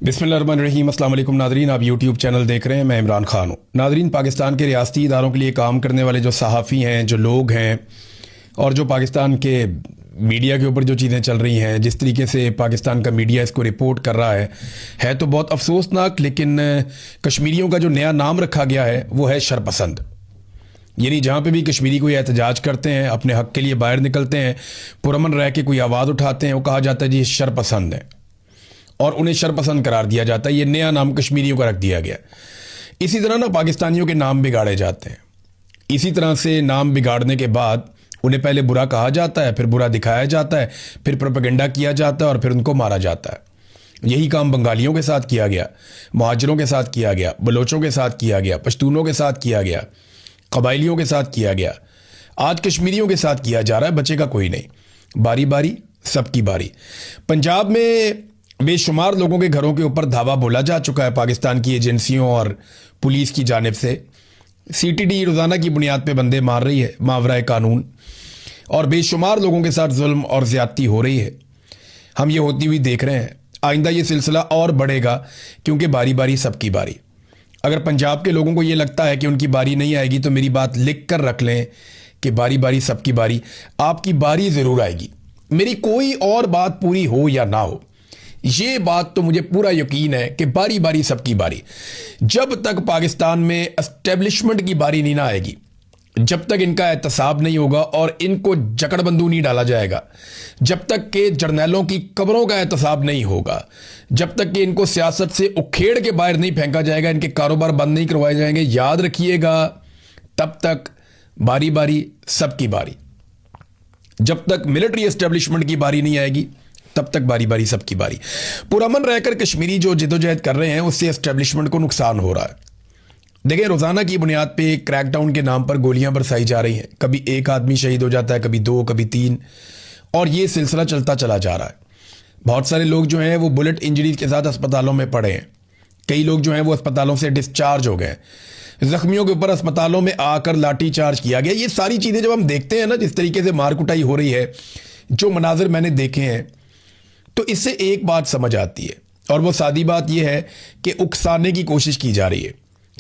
बिस्मिल्लाहिर्रहमानिर्रहीम। अस्सलाम वालेकुम नादरीन, आप यूट्यूब चैनल देख रहे हैं। मैं इमरान खान हूँ। नादरीन, पाकिस्तान के रियासती इदारों के लिए काम करने वाले जो सहाफ़ी हैं, जो लोग हैं और जो पाकिस्तान के मीडिया के ऊपर जो चीज़ें चल रही हैं, जिस तरीके से पाकिस्तान का मीडिया इसको रिपोर्ट कर रहा है तो बहुत अफसोसनाक। लेकिन कश्मीरियों का जो नया नाम रखा गया है वो है शरपसंद। यानी जहाँ पे भी कश्मीरी कोई एहतजाज करते हैं, अपने हक़ के लिए बाहर निकलते हैं, पुरअमन रह के कोई आवाज़ उठाते हैं, वो कहा जाता है जी शरपसंद है और उन्हें शरपसंद करार दिया जाता है। ये नया नाम कश्मीरियों का रख दिया गया। इसी तरह ना पाकिस्तानियों के नाम बिगाड़े जाते हैं। इसी तरह से नाम बिगाड़ने के बाद उन्हें पहले बुरा कहा जाता है, फिर बुरा दिखाया जाता है, फिर प्रोपेगेंडा किया जाता है और फिर उनको मारा जाता है। यही काम बंगालियों के साथ किया गया, मुहाजिरों के साथ किया गया, बलोचों के साथ किया गया, पश्तूनों के साथ किया गया, कबाइलियों के साथ किया गया। आज कश्मीरियों के साथ किया जा रहा है। बचेगा कोई नहीं। बारी बारी सबकी बारी। पंजाब में बेशुमार लोगों के घरों के ऊपर धावा बोला जा चुका है पाकिस्तान की एजेंसियों और पुलिस की जानिब से। सीटीडी रोज़ाना की बुनियाद पे बंदे मार रही है मावराए कानून, और बेशुमार लोगों के साथ जुल्म और ज़्यादती हो रही है। हम ये होती हुई देख रहे हैं। आइंदा ये सिलसिला और बढ़ेगा, क्योंकि बारी बारी सबकी बारी। अगर पंजाब के लोगों को ये लगता है कि उनकी बारी नहीं आएगी तो मेरी बात लिख कर रख लें कि बारी बारी सबकी बारी। आपकी बारी ज़रूर आएगी। मेरी कोई और बात पूरी हो या ना हो, ये बात तो मुझे पूरा यकीन है कि बारी बारी सबकी बारी। जब तक पाकिस्तान में एस्टेब्लिशमेंट की बारी नहीं ना आएगी, जब तक इनका एहतसाब नहीं होगा और इनको जकड़बंदू नहीं डाला जाएगा, जब तक के जर्नैलों की कब्रों का एहतसाब नहीं होगा, जब तक कि इनको सियासत से उखेड़ के बाहर नहीं फेंका जाएगा, इनके कारोबार बंद नहीं करवाए जाएंगे, याद रखिएगा, तब तक बारी बारी सबकी बारी। जब तक मिलिट्री एस्टेब्लिशमेंट की बारी नहीं आएगी, तब तक बारी बारी सबकी बारी। पुरअमन रहकर कश्मीरी जो जिदोजहद कर रहे हैं, उससे एस्टेब्लिशमेंट को नुकसान हो रहा है। देखिए, रोज़ाना की बुनियाद पे क्रैकडाउन के नाम पर गोलियां बरसाई जा रही हैं। कभी एक आदमी शहीद हो जाता है, कभी दो, कभी तीन, और ये सिलसिला चलता चला जा रहा है। बहुत सारे लोग जो हैं वो बुलेट इंजरीज के साथ अस्पतालों में पड़े हैं। कई लोग जो हैं वो अस्पतालों से डिस्चार्ज हो गए। जख्मियों के ऊपर अस्पतालों में आकर लाठी चार्ज किया गया। ये सारी चीज़ें जब हम देखते हैं ना, जिस तरीके से मार कुटाई हो रही है, जो मनाजिर मैंने देखे हैं, तो इससे एक बात समझ आती है, और वो सादी बात यह है कि उकसाने की कोशिश की जा रही है।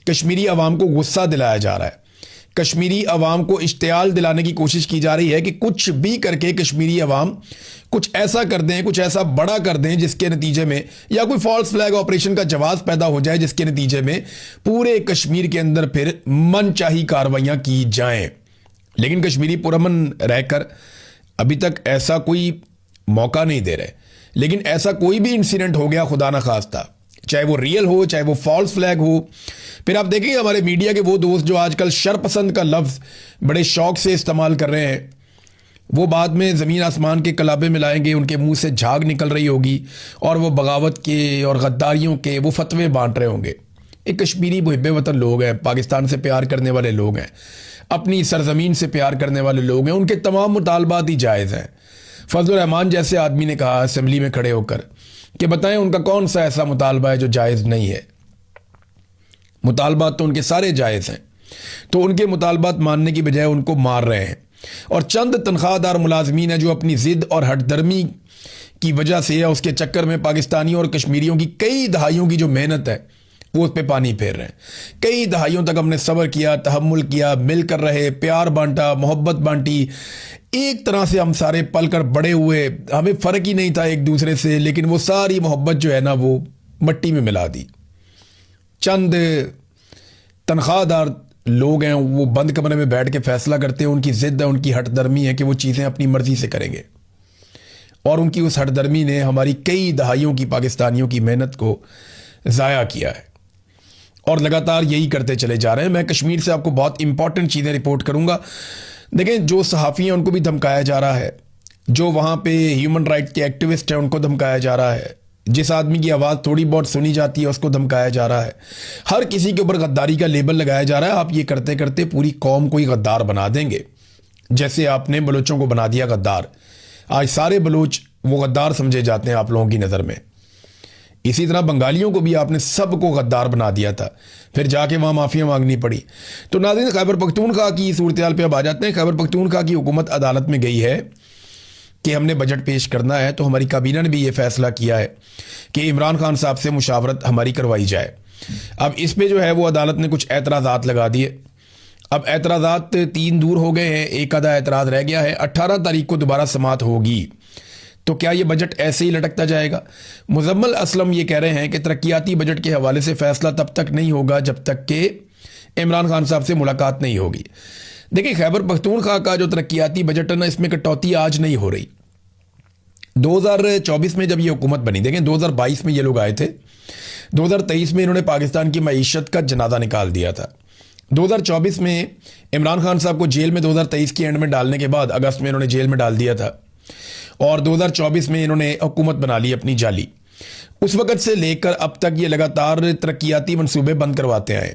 कश्मीरी अवाम को गुस्सा दिलाया जा रहा है। कश्मीरी अवाम को इश्तियाल दिलाने की कोशिश की जा रही है कि कुछ भी करके कश्मीरी अवाम कुछ ऐसा कर दें, कुछ ऐसा बड़ा कर दें, जिसके नतीजे में, या कोई फॉल्स फ्लैग ऑपरेशन का जवाब पैदा हो जाए, जिसके नतीजे में पूरे कश्मीर के अंदर फिर मनचाही कार्रवाइयाँ की जाएं। लेकिन कश्मीरी पुरअमन रहकर अभी तक ऐसा कोई मौका नहीं दे रहे। लेकिन ऐसा कोई भी इंसिडेंट हो गया, खुदा ना खास्ता, चाहे वो रियल हो, चाहे वो फॉल्स फ्लैग हो, फिर आप देखेंगे हमारे मीडिया के वो दोस्त जो आजकल शरपसंद का लफ्ज़ बड़े शौक से इस्तेमाल कर रहे हैं, वो बाद में ज़मीन आसमान के कलाबे में लाएंगे, उनके मुंह से झाग निकल रही होगी और वो बगावत के और गद्दारियों के वो फतवे बांट रहे होंगे। एक कश्मीरी मुहिब्बे वतन लोग हैं, पाकिस्तान से प्यार करने वाले लोग हैं, अपनी सरजमीन से प्यार करने वाले लोग हैं। उनके तमाम मुतालबात ही जायज़ हैं। फजलुर रहमान जैसे आदमी ने कहा असेंबली में खड़े होकर कि बताएं उनका कौन सा ऐसा मुतालबा है जो जायज़ नहीं है। मुतालबात तो उनके सारे जायज़ हैं, तो उनके मुतालबात मानने की बजाय उनको मार रहे हैं। और चंद तनख्वाहदार मुलाजमीन है जो अपनी ज़िद और हटदर्मी की वजह से या उसके चक्कर में पाकिस्तानियों और कश्मीरियों की कई दहाइयों की जो मेहनत है वो उस पर पानी फेर रहे हैं। कई दहाइयों तक हमने सब्र किया, तहम्मुल किया, मिलकर रहे, प्यार बांटा, मोहब्बत बांटी, एक तरह से हम सारे पल कर बड़े हुए, हमें फ़र्क ही नहीं था एक दूसरे से, लेकिन वो सारी मोहब्बत जो है ना वो मट्टी में मिला दी। चंद तनख्वाहदार लोग हैं, वो बंद कमरे में बैठ के फैसला करते हैं। उनकी ज़िद है, उनकी हटदर्मी है कि वो चीज़ें अपनी मर्ज़ी से करेंगे, और उनकी उस हटदर्मी ने हमारी कई दहाइयों की पाकिस्तानियों की मेहनत को ज़ाया किया है, और लगातार यही करते चले जा रहे हैं। मैं कश्मीर से आपको बहुत इंपॉर्टेंट चीज़ें रिपोर्ट करूंगा। देखें, जो सहाफ़ी हैं उनको भी धमकाया जा रहा है, जो वहाँ पे ह्यूमन राइट के एक्टिविस्ट हैं उनको धमकाया जा रहा है, जिस आदमी की आवाज़ थोड़ी बहुत सुनी जाती है उसको धमकाया जा रहा है। हर किसी के ऊपर गद्दारी का लेबल लगाया जा रहा है। आप ये करते करते पूरी कौम को ही गद्दार बना देंगे, जैसे आपने बलोचों को बना दिया गद्दार। आज सारे बलोच वो गद्दार समझे जाते हैं आप लोगों की नज़र में। इसी तरह बंगालियों को भी आपने सबको गद्दार बना दिया था, फिर जाके वहाँ माफ़िया मांगनी पड़ी। तो नाज़रीन, खैबर पख्तूनख्वा की सूरत हाल पे अब आ जाते हैं। खैबर पख्तूनख्वा की हुकूमत अदालत में गई है कि हमने बजट पेश करना है, तो हमारी काबीना ने भी ये फैसला किया है कि इमरान खान साहब से मुशावरत हमारी करवाई जाए। अब इस पे जो है वो अदालत ने कुछ एतराज़ात लगा दिए। अब एतराज़ात 3 दूर हो गए हैं, एक आधा एतराज़ रह गया है। 18 तारीख को दोबारा समाअत होगी, तो क्या ये बजट ऐसे ही लटकता जाएगा? मुजम्मल असलम ये कह रहे हैं कि तरक्याती बजट के हवाले से फैसला तब तक नहीं होगा जब तक कि इमरान खान साहब से मुलाकात नहीं होगी। देखिए, खैबर पख्तूनख्वा का जो तरक्याती बजट है ना, इसमें कटौती आज नहीं हो रही। 2024 में जब ये हुकूमत बनी, देखें 2022 में ये लोग आए थे, 2023 में इन्होंने पाकिस्तान की मईशत का जनाजा निकाल दिया था। 2024 में इमरान खान साहब को जेल में 2023 की एंड में डालने के बाद अगस्त में इन्होंने जेल में डाल दिया था, और 2024 में इन्होंने हुकूमत बना ली अपनी जाली। उस वक़्त से लेकर अब तक ये लगातार तरक्याती मंसूबे बंद करवाते आए।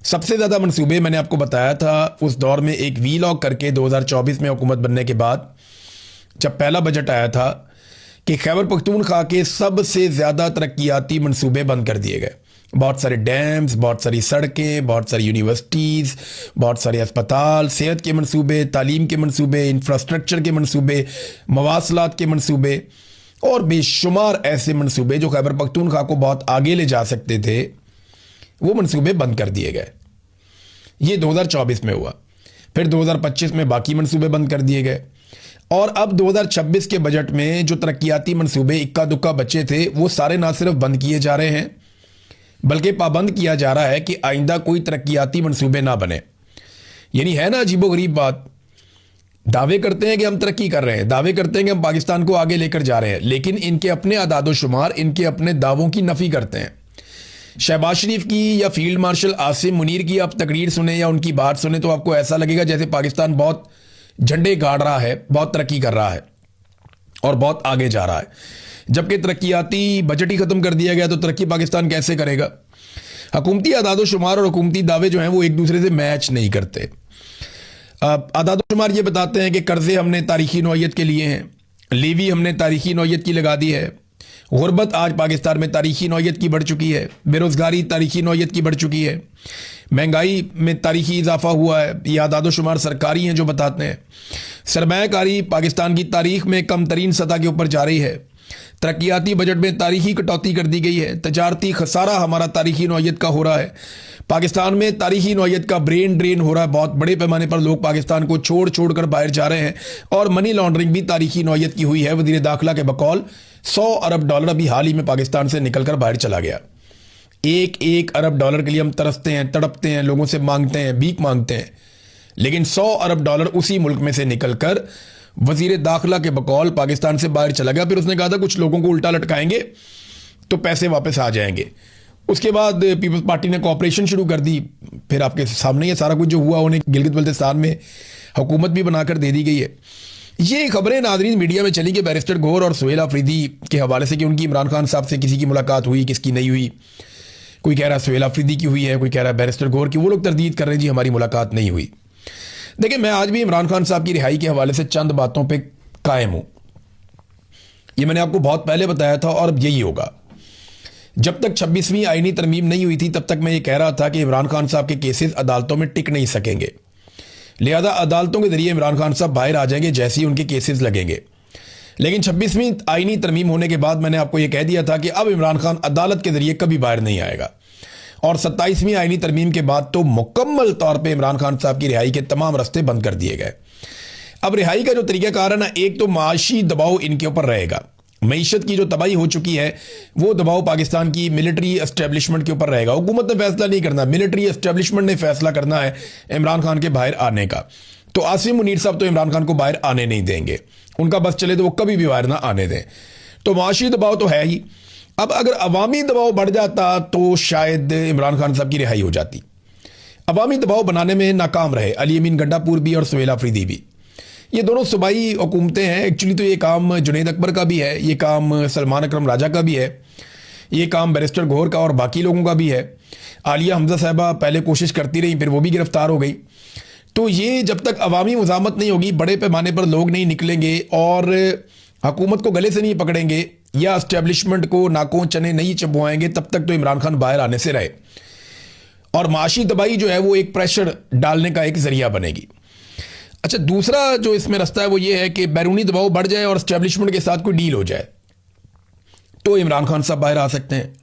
सबसे ज़्यादा मंसूबे मैंने आपको बताया था उस दौर में, एक वीलॉग करके 2024 में हुकूमत बनने के बाद जब पहला बजट आया था, कि खैबर पख्तूनख्वा के सबसे ज़्यादा तरक्याती मंसूबे बंद कर दिए गए। बहुत सारे डैम्स, बहुत सारी सड़कें, बहुत सारी यूनिवर्सिटीज़, बहुत सारे अस्पताल, सेहत के मंसूबे, तालीम के मंसूबे, इंफ्रास्ट्रक्चर के मंसूबे, मवासलात के मंसूबे और बेशुमार ऐसे मंसूबे जो खैबर पख्तूनख्वा को बहुत आगे ले जा सकते थे, वो मंसूबे बंद कर दिए गए। ये 2024 में हुआ। फिर 2025 में बाकी मंसूबे बंद कर दिए गए, और अब 2026 के बजट में जो तरक्याती मंसूबे इक्का दुक्का बचे थे, वो सारे ना सिर्फ बंद किए जा रहे हैं, बल्कि पाबंद किया जा रहा है कि आइंदा कोई तरक्याती मंसूबे ना बने। यानी है ना अजीबोगरीब बात। दावे करते हैं कि हम तरक्की कर रहे हैं, दावे करते हैं कि हम पाकिस्तान को आगे लेकर जा रहे हैं, लेकिन इनके अपने अदादो शुमार इनके अपने दावों की नफी करते हैं। शहबाज शरीफ की या फील्ड मार्शल आसिम मुनीर की आप तकरीर सुने या उनकी बात सुने तो आपको ऐसा लगेगा जैसे पाकिस्तान बहुत झंडे गाड़ रहा है, बहुत तरक्की कर रहा है और बहुत आगे जा रहा है, जबकि तरक्याती बजट ही खत्म कर दिया गया, तो तरक्की पाकिस्तान कैसे करेगा? हुकूमती अदादो शुमार और हुकूमती दावे जो हैं वो एक दूसरे से मैच नहीं करते। अदादो शुमार ये बताते हैं कि कर्जे हमने तारीखी नौयत के लिए हैं, लेवी हमने तारीखी नौयत की लगा दी है, गुर्बत आज पाकिस्तान में तारीखी नौयत की बढ़ चुकी है, बेरोज़गारी तारीखी नौयत की बढ़ चुकी है, महंगाई में तारीखी इजाफा हुआ है। ये आदादो शुमार सरकारी हैं जो बताते हैं। सरमायाकारी पाकिस्तान की तारीख में कम तरीन सतह के ऊपर जा रही है। तरक्याती बजट में तारीखी कटौती कर दी गई है। तजारती खसारा हमारा तारीखी नौयत का हो रहा है। पाकिस्तान में तारीखी नौयत का ब्रेन ड्रेन हो रहा है। बहुत बड़े पैमाने पर लोग पाकिस्तान को छोड़ छोड़ कर बाहर जा रहे हैं, और मनी लॉन्ड्रिंग भी तारीखी नौयत की हुई है। वज़ीर दाखिला के बकौल $100 अरब अभी हाल ही में पाकिस्तान से निकलकर बाहर चला गया। एक अरब डॉलर के लिए हम तरसते हैं, तड़पते हैं, लोगों से मांगते हैं, भीख मांगते हैं, लेकिन $100 अरब उसी मुल्क में से निकलकर वजीर दाखिला के बकौल पाकिस्तान से बाहर चला गया। फिर उसने कहा था कुछ लोगों को उल्टा लटकाएंगे तो पैसे वापस आ जाएंगे। उसके बाद पीपल्स पार्टी ने कॉपरेशन शुरू कर दी। फिर आपके सामने ये सारा कुछ जो हुआ, उन्हें गिलगित बल्तिस्तान में हुकूमत भी बनाकर दे दी गई है। ये खबरें नाज़रीन मीडिया में चली कि बैरिस्टर गौहर और सुहेल अफरीदी के हवाले से कि उनकी इमरान खान साहब से किसी की मुलाकात हुई, किसकी नहीं हुई। कोई कह रहा है सुहेल अफरीदी की हुई है, कोई कह रहा है बैरिस्टर गौहर की। वो लोग तरदीद कर रहे हैं जी हमारी मुलाकात नहीं हुई। देखिए, मैं आज भी इमरान खान साहब की रिहाई के हवाले से चंद बातों पे कायम हूं। ये मैंने आपको बहुत पहले बताया था और अब यही होगा। जब तक 26वीं आईनी तरमीम नहीं हुई थी तब तक मैं ये कह रहा था कि इमरान खान साहब के केसेस अदालतों में टिक नहीं सकेंगे, लिहाजा अदालतों के जरिए इमरान खान साहब बाहर आ जाएंगे जैसे ही उनके केसेस लगेंगे। लेकिन 26वीं आईनी तरमीम होने के बाद मैंने आपको यह कह दिया था कि अब इमरान खान अदालत के जरिए कभी बाहर नहीं आएगा, और 27वीं आईनी तरमीम के बाद तो मुकम्मल तौर पे इमरान खान साहब की रिहाई के तमाम रास्ते बंद कर दिए गए। अब रिहाई का जो तरीकाकार है ना, एक तो माशी दबाव इनके ऊपर रहेगा। मईशत की जो तबाही हो चुकी है वो दबाव पाकिस्तान की मिलिट्री एस्टेब्लिशमेंट के ऊपर रहेगा। हुकूमत ने फैसला नहीं करना, मिलिट्री एस्टेब्लिशमेंट ने फैसला करना है इमरान खान के बाहर आने का। तो आसिम मुनीर साहब तो इमरान खान को बाहर आने नहीं देंगे, उनका बस चले तो वो कभी भी बाहर ना आने दें। तो माशी दबाव तो है ही। अब अगर अवामी दबाव बढ़ जाता तो शायद इमरान खान साहब की रिहाई हो जाती। अवामी दबाव बनाने में नाकाम रहे अली अमीन गंडापुर भी और सुहेल अफरीदी भी। ये दोनों सूबाई हुकूमतें हैं। एक्चुअली तो ये काम जुनैद अकबर का भी है, ये काम सलमान अकरम राजा का भी है, ये काम बैरिस्टर गौहर का और बाकी लोगों का भी है। आलिया हमजा साहबा पहले कोशिश करती रही, फिर वो भी गिरफ्तार हो गई। तो ये जब तक अवामी मुज़ामत नहीं होगी, बड़े पैमाने पर लोग नहीं निकलेंगे और हुकूमत को गले से नहीं पकड़ेंगे या एस्टेब्लिशमेंट को नाकों चने नहीं चबवाएंगे, तब तक तो इमरान खान बाहर आने से रहे। और माशी दबाई जो है वो एक प्रेशर डालने का एक जरिया बनेगी। अच्छा, दूसरा जो इसमें रास्ता है वो ये है कि बैरूनी दबाव बढ़ जाए और एस्टेब्लिशमेंट के साथ कोई डील हो जाए तो इमरान खान साहब बाहर आ सकते हैं।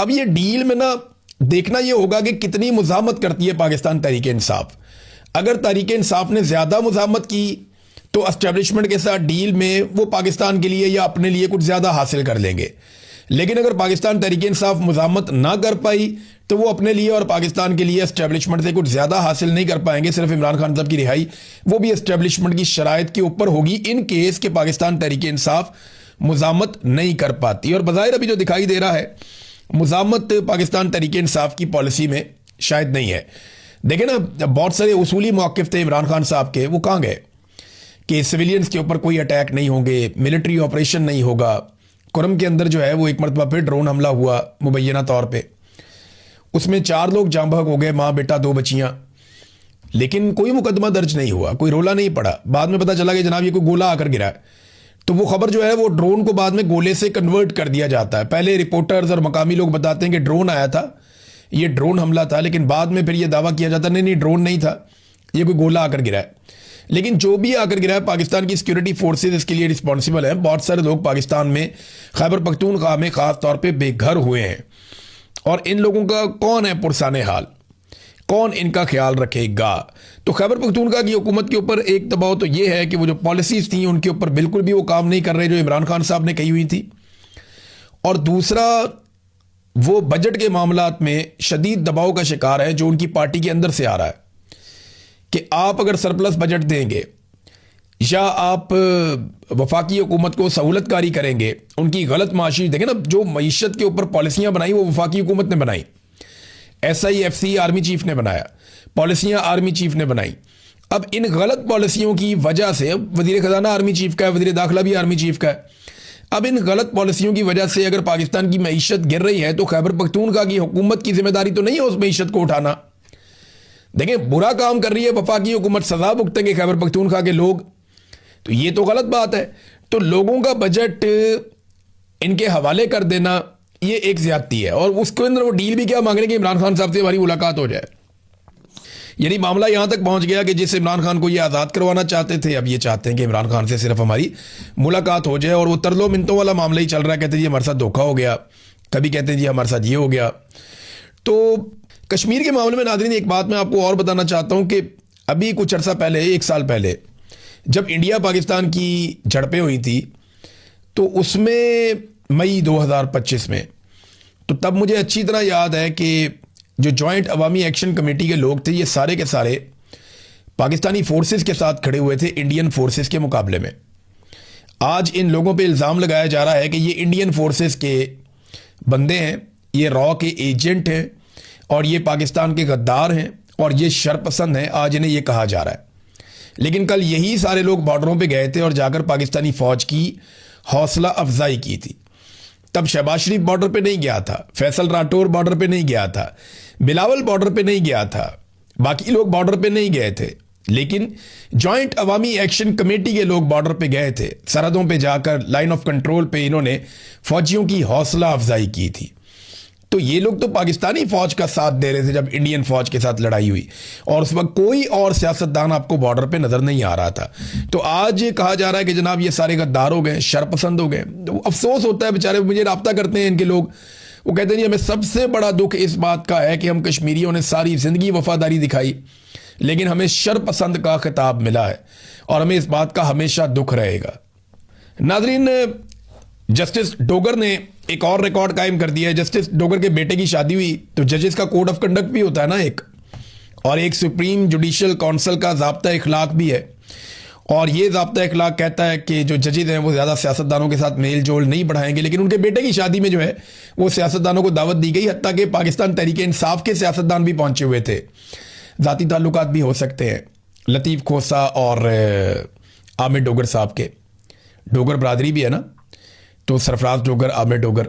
अब ये डील में ना देखना ये होगा कि कितनी मुज़ाहमत करती है पाकिस्तान तहरीक इंसाफ। अगर तहरीक इंसाफ ने ज़्यादा मुज़ाहमत की तो एस्टेब्लिशमेंट के साथ डील में वो पाकिस्तान के लिए या अपने लिए कुछ ज़्यादा हासिल कर लेंगे। लेकिन अगर पाकिस्तान तहरीक इंसाफ मुज़ाहमत ना कर पाई तो वो अपने लिए और पाकिस्तान के लिए एस्टेब्लिशमेंट से कुछ ज़्यादा हासिल नहीं कर पाएंगे। सिर्फ इमरान खान साहब की रिहाई वो भी एस्टेब्लिशमेंट की शराइत के ऊपर होगी इन केस के पाकिस्तान तहरीक इंसाफ मुज़ाहमत नहीं कर पाती। और बज़ाहिर अभी जो दिखाई दे रहा है मुज़ाहमत पाकिस्तान तहरीक इंसाफ की पॉलिसी में शायद नहीं है। देखें ना, बहुत सारे उसूली मौक़िफ़ थे इमरान खान साहब के, वो कहाँ गए कि सिविलियंस के ऊपर कोई अटैक नहीं होंगे, मिलिट्री ऑपरेशन नहीं होगा। कुरम के अंदर जो है वो एक मरतबा फिर ड्रोन हमला हुआ मुबैना तौर पे, उसमें 4 लोग जाँ बहक हो गए, माँ बेटा 2 बच्चियाँ, लेकिन कोई मुकदमा दर्ज नहीं हुआ, कोई रोला नहीं पड़ा। बाद में पता चला कि जनाब ये कोई गोला आकर गिरा है, तो वो खबर जो है वो ड्रोन को बाद में गोले से कन्वर्ट कर दिया जाता है। पहले रिपोर्टर्स और मकामी लोग बताते हैं कि ड्रोन आया था, ये ड्रोन हमला था, लेकिन बाद में फिर ये दावा किया जाता नहीं ड्रोन नहीं था, ये कोई गोला आकर गिरा है। लेकिन जो भी आकर गिरा है पाकिस्तान की सिक्योरिटी फोर्सेज इसके लिए रिस्पॉन्सिबल है। बहुत सारे लोग पाकिस्तान में खैबर पख्तूनख्वा में ख़ास तौर पे बेघर हुए हैं और इन लोगों का कौन है पुरसाने हाल, कौन इनका ख्याल रखेगा। तो खैबर पख्तूनख्वा की हुकूमत के ऊपर एक दबाव तो ये है कि वो जो पॉलिसीज़ थी उनके ऊपर बिल्कुल भी वो काम नहीं कर रहे जो इमरान खान साहब ने कही हुई थी। और दूसरा, वो बजट के मामलात में शदीद दबाव का शिकार है जो उनकी पार्टी के अंदर से आ रहा है कि आप अगर सरप्लस बजट देंगे या आप वफाकी हुकूमत को सहूलतकारी करेंगे, उनकी गलत माशी देखें ना, जो मईशत के ऊपर पॉलिसियाँ बनाई वो वफाकी हुकूमत ने बनाई, SIFC आर्मी चीफ ने बनाया, पॉलिसियाँ आर्मी चीफ ने बनाई। अब इन गलत पॉलिसियों की वजह से, वज़ीर ख़जाना आर्मी चीफ का है, वज़ीर दाखिला भी आर्मी चीफ का है, अब इन गलत पॉलिसियों की वजह से अगर पाकिस्तान की मईशत गिर रही है तो खैबर पख्तूनख्वा की हुकूमत की जिम्मेदारी तो नहीं है उस मईशत को उठाना। देखें, बुरा काम कर रही है वफाकी हुकूमत, सजा भुगतेंगे खैबर पख्तूनख्वा के लोग, तो ये तो गलत बात है। तो लोगों का बजट इनके हवाले कर देना ये एक ज्यादती है। और उसके अंदर वो डील भी क्या मांग रहे हैं कि इमरान खान साहब से हमारी मुलाकात हो जाए। यानी मामला यहां तक पहुंच गया कि जिस इमरान खान को ये आज़ाद करवाना चाहते थे, अब ये चाहते हैं कि इमरान खान से सिर्फ हमारी मुलाकात हो जाए। और वो तरलो मिनतों वाला मामला ही चल रहा है, कहते हैं जी हमारे साथ धोखा हो गया, कभी कहते हैं जी हमारे साथ ये हो गया। तो कश्मीर के मामले में नाज़रीन एक बात मैं आपको और बताना चाहता हूं कि अभी कुछ अर्सा पहले, 1 साल पहले, जब इंडिया पाकिस्तान की झड़पें हुई थी तो उसमें मई 2025 में, तो तब मुझे अच्छी तरह याद है कि जो जॉइंट अवामी एक्शन कमेटी के लोग थे ये सारे के सारे पाकिस्तानी फोर्सेस के साथ खड़े हुए थे इंडियन फोर्सेस के मुकाबले में। आज इन लोगों पे इल्ज़ाम लगाया जा रहा है कि ये इंडियन फोर्सेस के बंदे हैं, ये रॉ के एजेंट हैं और ये पाकिस्तान के गद्दार हैं और ये शरपसंद हैं, आज इन्हें ये कहा जा रहा है। लेकिन कल यही सारे लोग बॉर्डरों पे गए थे और जाकर पाकिस्तानी फ़ौज की हौसला अफजाई की थी। तब शहबाज शरीफ बॉर्डर पे नहीं गया था, फैसल राठौर बॉर्डर पे नहीं गया था, बिलावल बॉर्डर पे नहीं गया था, बाकी लोग बॉर्डर पे नहीं गए थे, लेकिन जॉइंट अवामी एक्शन कमेटी के लोग बॉर्डर पे गए थे। सरहदों पे जाकर लाइन ऑफ कंट्रोल पे इन्होंने फौजियों की हौसला अफजाई की थी। तो ये लोग तो पाकिस्तानी फौज का साथ दे रहे थे जब इंडियन फौज के साथ लड़ाई हुई, और उस वक्त कोई और सियासतदान आपको बॉर्डर पे नजर नहीं आ रहा था। तो आज कहा जा रहा है कि जनाब ये सारे गद्दार हो गए, शरपसंद हो गए। तो अफसोस होता है बेचारे, मुझे रब्ता करते हैं इनके लोग, वो कहते हैं जी हमें सबसे बड़ा दुख इस बात का है कि हम कश्मीरियों ने सारी जिंदगी वफादारी दिखाई लेकिन हमें शरपसंद का खिताब मिला है और हमें इस बात का हमेशा दुख रहेगा। नाजरीन, जस्टिस डोगर ने एक और रिकॉर्ड कायम कर दिया है। जस्टिस डोगर के बेटे की शादी हुई तो जजेस का कोड ऑफ कंडक्ट भी होता है ना एक, और एक सुप्रीम जुडिशियल काउंसिल का ज़ाब्ता इखलाक भी है। और ये ज़ाब्ता इखलाक कहता है कि जो जजेस हैं वो ज़्यादा सियासतदानों के साथ मेल जोल नहीं बढ़ाएंगे। लेकिन उनके बेटे की शादी में जो है वो सियासतदानों को दावत दी गई, हत्ता कि पाकिस्तान तहरीक इंसाफ के सियासतदान भी पहुंचे हुए थे। ज़ाती ताल्लुकात भी हो सकते हैं लतीफ़ खोसा और आमिर डोगर साहब के, डोगर बरादरी भी है ना, तो सरफराज डोगर, आमिर डोगर।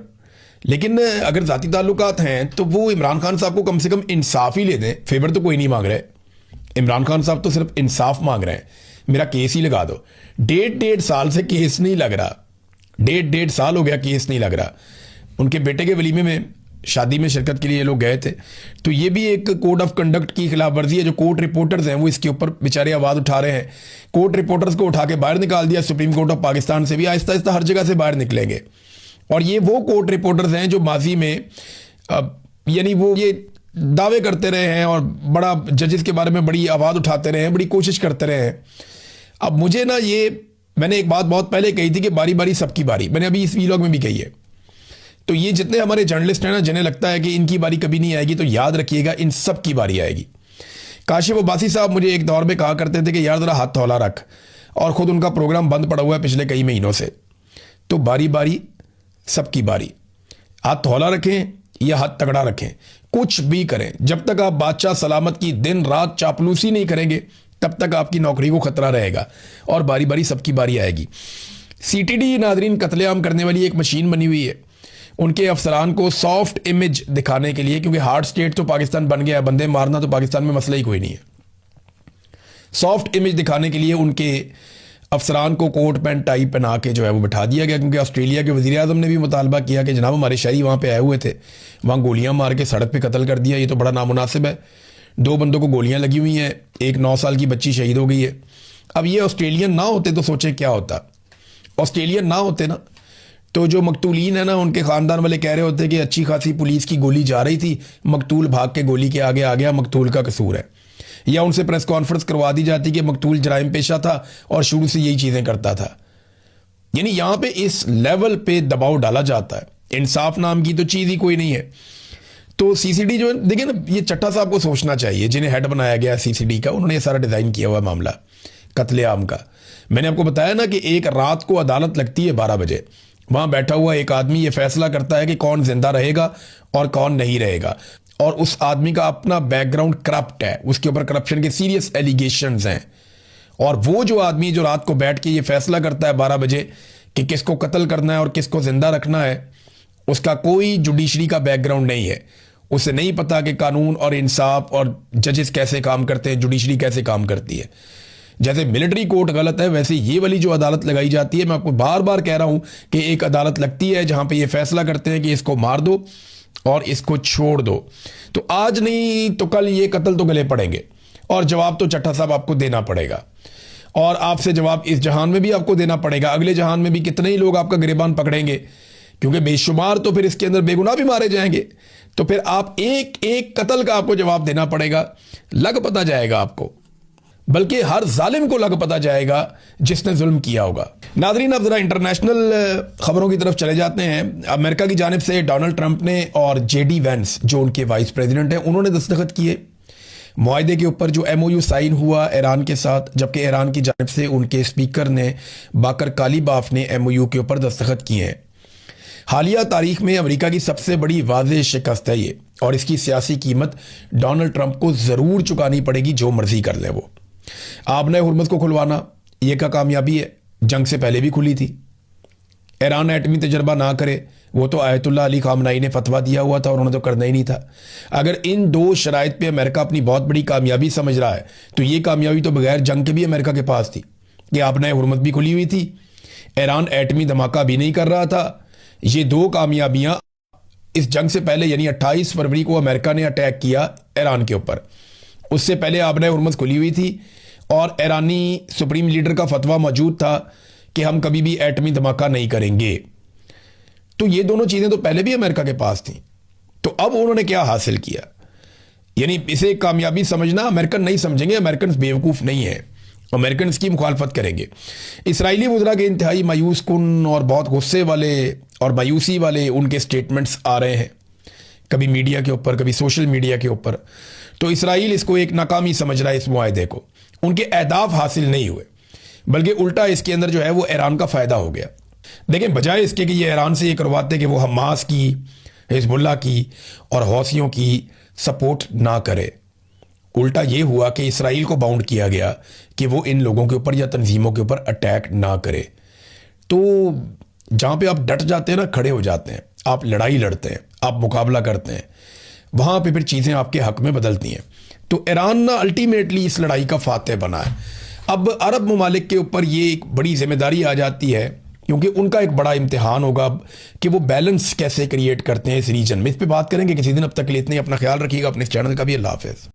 लेकिन अगर ज़ाती ताल्लुकात हैं तो वो इमरान खान साहब को कम से कम इंसाफ ही ले दें। फेवर तो कोई नहीं मांग रहे, इमरान खान साहब तो सिर्फ इंसाफ मांग रहे हैं, मेरा केस ही लगा दो। 1.5 साल से केस नहीं लग रहा, 1.5 साल हो गया केस नहीं लग रहा। उनके बेटे के वलीमे में शादी में शिरकत के लिए ये लोग गए थे। तो ये भी एक कोड ऑफ कंडक्ट की खिलाफ वर्जी है। जो कोर्ट रिपोर्टर्स हैं वो इसके ऊपर बेचारे आवाज़ उठा रहे हैं। कोर्ट रिपोर्टर्स को उठा के बाहर निकाल दिया। सुप्रीम कोर्ट ऑफ पाकिस्तान से भी आहिस्ता आहिस्ता हर जगह से बाहर निकलेंगे। और ये वो कोर्ट रिपोर्टर्स हैं जो माजी में यानी वो ये दावे करते रहे हैं और बड़ा जजेस के बारे में बड़ी आवाज़ उठाते रहे हैं, बड़ी कोशिश करते रहे हैं। अब मुझे ना ये मैंने एक बात बहुत पहले कही थी कि बारी बारी सबकी बारी, मैंने अभी इस वीलॉग में भी कही है। तो ये जितने हमारे जर्नलिस्ट हैं ना जिन्हें लगता है कि इनकी बारी कभी नहीं आएगी, तो याद रखिएगा इन सब की बारी आएगी। काशिफ अब्बासी साहब मुझे एक दौर में कहा करते थे कि यार ज़रा हाथ थौला रख, और ख़ुद उनका प्रोग्राम बंद पड़ा हुआ है पिछले कई महीनों से। तो बारी बारी सबकी बारी, हाथ थौला रखें या हाथ तगड़ा रखें, कुछ भी करें, जब तक आप बादशाह सलामत की दिन रात चापलूसी नहीं करेंगे तब तक आपकी नौकरी को खतरा रहेगा, और बारी बारी सबकी बारी आएगी। सीटीडी नादरीन कत्लेआम करने वाली एक मशीन बनी हुई है उनके अफसरान को सॉफ्ट इमेज दिखाने के लिए, क्योंकि हार्ड स्टेट तो पाकिस्तान बन गया है, बंदे मारना तो पाकिस्तान में मसला ही कोई नहीं है। सॉफ्ट इमेज दिखाने के लिए उनके अफसरान को कोट पैंट टाई पहना के जो है वो बिठा दिया गया, क्योंकि ऑस्ट्रेलिया के वज़ीर आज़म ने भी मुतालबा किया कि जनाब हमारे शहरी वहाँ पे आए हुए थे, वहाँ गोलियाँ मार के सड़क पे कत्ल कर दिया, ये तो बड़ा नामुनासिब है। 2 बंदों को गोलियाँ लगी हुई हैं, एक 9 साल की बच्ची शहीद हो गई है। अब ये ऑस्ट्रेलियन ना होते तो सोचे क्या होता। ऑस्ट्रेलियन ना होते ना तो जो मकतूलीन है ना उनके ख़ानदान वाले कह रहे होते कि अच्छी खासी पुलिस की गोली जा रही थी, मकतूल भाग के गोली के आगे आ गया, मकतूल का कसूर है। या उनसे प्रेस कॉन्फ्रेंस करवा दी जाती कि मकतूल जराइम पेशा था और शुरू से यही चीज़ें करता था। यानी यहाँ पे इस लेवल पे दबाव डाला जाता है, इंसाफ नाम की तो चीज़ ही कोई नहीं है। तो सीसीडी जो है देखिए ना, ये चट्टा साहब को सोचना चाहिए जिन्हें हेड बनाया गया सीसीडी का, उन्होंने ये सारा डिज़ाइन किया हुआ मामला कत्लेआम का। मैंने आपको बताया ना कि एक रात को अदालत लगती है 12 बजे, वहाँ बैठा हुआ एक आदमी ये फैसला करता है कि कौन जिंदा रहेगा और कौन नहीं रहेगा, और उस आदमी का अपना बैकग्राउंड करप्ट है, उसके ऊपर करप्शन के सीरियस एलिगेशंस हैं। और वो जो आदमी जो रात को बैठ के ये फैसला करता है 12 बजे कि किसको कत्ल करना है और किसको जिंदा रखना है, उसका कोई जुडिशरी का बैकग्राउंड नहीं है। उसे नहीं पता कि कानून और इंसाफ और जजेस कैसे काम करते हैं, जुडिशरी कैसे काम करती है। जैसे मिलिट्री कोर्ट गलत है, वैसे ये वाली जो अदालत लगाई जाती है, मैं आपको बार बार कह रहा हूं कि एक अदालत लगती है जहां पे ये फैसला करते हैं कि इसको मार दो और इसको छोड़ दो। तो आज नहीं तो कल ये कत्ल तो गले पड़ेंगे, और जवाब तो चट्टा साहब आपको देना पड़ेगा, और आपसे जवाब इस जहान में भी आपको देना पड़ेगा। अगले जहान में भी कितने ही लोग आपका गिरेबान पकड़ेंगे, क्योंकि बेशुमार तो फिर इसके अंदर बेगुनाह भी मारे जाएंगे। तो फिर आप एक एक कत्ल का आपको जवाब देना पड़ेगा। लग पता जाएगा आपको, बल्कि हर जालिम को लग पता जाएगा जिसने जुल्म किया होगा। नादरीन, अब जरा इंटरनेशनल खबरों की तरफ चले जाते हैं। अमेरिका की जानिब से डोनाल्ड ट्रंप ने और जेडी वेंस जो उनके वाइस प्रेसिडेंट हैं, उन्होंने दस्तखत किए मुआहदे के ऊपर जो MOU साइन हुआ ईरान के साथ, जबकि ईरान की जानिब से उनके स्पीकर ने बाकर कालीबाफ ने MOU के ऊपर दस्तखत किए हैं। हालिया तारीख में अमेरिका की सबसे बड़ी वाज़ेह शिकस्त है ये, और इसकी सियासी कीमत डोनाल्ड ट्रंप को ज़रूर चुकानी पड़ेगी, जो मर्जी कर ले वो। आपने हुर्मुज़ को खुलवाना ये का कामयाबी है, जंग से पहले भी खुली थी। ईरान एटमी तजर्बा ना करे, वो तो आयतुल्लाह अली खामनाई ने फतवा दिया हुआ था, और उन्होंने तो करना ही नहीं था। अगर इन 2 शराइत पे अमेरिका अपनी बहुत बड़ी कामयाबी समझ रहा है, तो ये कामयाबी तो बगैर जंग के भी अमेरिका के पास थी कि आपने हुर्मुज़ भी खुली हुई थी, ईरान एटमी धमाका भी नहीं कर रहा था। ये 2 कामयाबियां इस जंग से पहले, यानी 28 फरवरी को अमेरिका ने अटैक किया ईरान के ऊपर, उससे पहले आपने हुर्मुज़ खुली हुई थी, और ईरानी सुप्रीम लीडर का फतवा मौजूद था कि हम कभी भी एटमी धमाका नहीं करेंगे। तो ये दोनों चीज़ें तो पहले भी अमेरिका के पास थी। तो अब उन्होंने क्या हासिल किया, यानी इसे कामयाबी समझना अमेरिकन नहीं समझेंगे, अमेरिकन बेवकूफ़ नहीं है, अमेरिकन इसकी मुखालफत करेंगे। इसराइली वज़रा के इंतहाई मायूस कुन और बहुत गुस्से वाले और मायूसी वाले उनके स्टेटमेंट्स आ रहे हैं, कभी मीडिया के ऊपर, कभी सोशल मीडिया के ऊपर। तो इसराइल इसको एक नाकामी समझ रहा है, इस मुआहदे को। उनके अहदाफ हासिल नहीं हुए, बल्कि उल्टा इसके अंदर जो है वो ईरान का फ़ायदा हो गया। देखें, बजाय इसके कि ये ईरान से ये करवाते कि वो हमास की, हिजबुल्लाह की और हौसियों की सपोर्ट ना करे, उल्टा ये हुआ कि इसराइल को बाउंड किया गया कि वो इन लोगों के ऊपर या तंजीमों के ऊपर अटैक ना करे। तो जहाँ पे आप डट जाते हैं ना, खड़े हो जाते हैं, आप लड़ाई लड़ते हैं, आप मुकाबला करते हैं, वहाँ पे फिर चीज़ें आपके हक में बदलती हैं। तो ईरान ना अल्टीमेटली इस लड़ाई का फातह बना है। अब अरब ममालिक के ऊपर ये एक बड़ी जिम्मेदारी आ जाती है क्योंकि उनका एक बड़ा इम्तिहान होगा कि वो बैलेंस कैसे क्रिएट करते हैं इस रीजन में। इस पे बात करेंगे किसी दिन। अब तक के लिए इतने, अपना ख्याल रखिएगा, अपने इस चैनल का भी। अल्लाह हाफ़िज़।